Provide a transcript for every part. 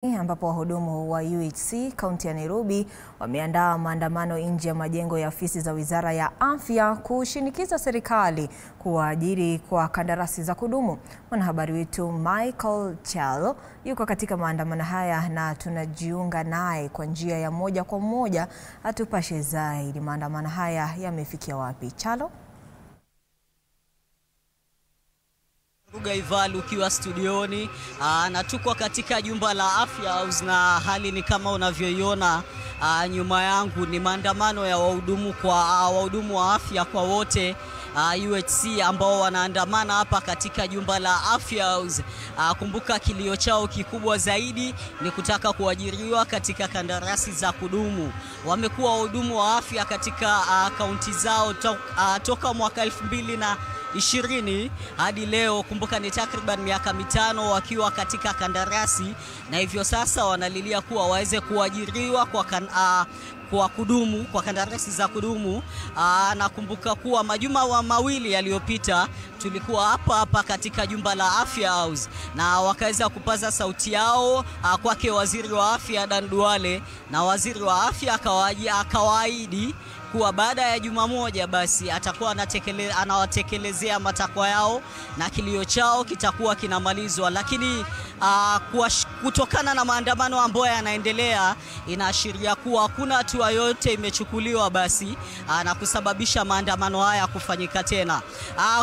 Ambapo wahudumu wa UHC kaunti ya Nairobi wameandaa maandamano nje ya majengo ya afisi za Wizara ya Afya kushinikiza serikali kuwaajiri kwa kandarasi za kudumu. Mwanahabari wetu Michael Chalo yuko katika maandamano haya na tunajiunga naye kwa njia ya moja kwa moja atupashe zaidi. Maandamano haya yamefikia wapi? Chalo? Ruga Ivalu ukiwa studioni na tuko katika jumba la Afya House, na hali ni kama unavyoiona nyuma yangu. Ni maandamano ya wahudumu wa afya kwa wote UHC ambao wanaandamana hapa katika jumba la Afya House. Kumbuka kilio chao kikubwa zaidi ni kutaka kuajiriwa katika kandarasi za kudumu. Wamekuwa wahudumu wa afya katika kaunti zao toka mwaka 2020 hadi leo. Kumbuka ni takriban miaka 5 wakiwa katika kandarasi, na hivyo sasa wanalilia kuwa waweze kuajiriwa kwa kudumu, kwa kandarasi za kudumu. Nakumbuka kuwa majuma mawili yaliyopita tulikuwa hapa katika jumba la Afya House na wakaweza kupaza sauti yao kwake Waziri wa Afya Dan Duale, na Waziri wa Afya akawaahidi kuwa baada ya juma moja basi atakuwa anawatekelezea matakwa yao na kilio chao kitakuwa kinamalizwa. Lakini kutokana na maandamano ambayo yanaendelea, inaashiria kuwa hakuna hatua yote imechukuliwa basi na kusababisha maandamano haya kufanyika tena.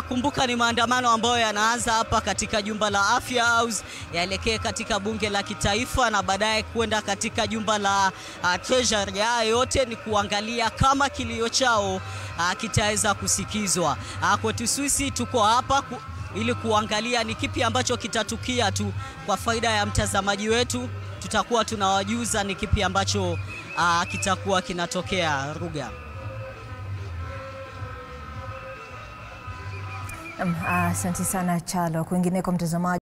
Kumbuka ni maandamano ambayo yanaanza hapa katika jumba la Afya House, yaelekee katika bunge la kitaifa na baadaye kwenda katika jumba la Treasury. Yote ni kuangalia kama kilio chao kitaweza kusikizwa. Kwetu sisi tuko hapa ili kuangalia ni kipi ambacho kitatukia tu. Kwa faida ya mtazamaji wetu tutakuwa tunawajuza ni kipi ambacho kitakuwa kinatokea. Ruga. Asante sana Chalo. Kwingineko mtazamaji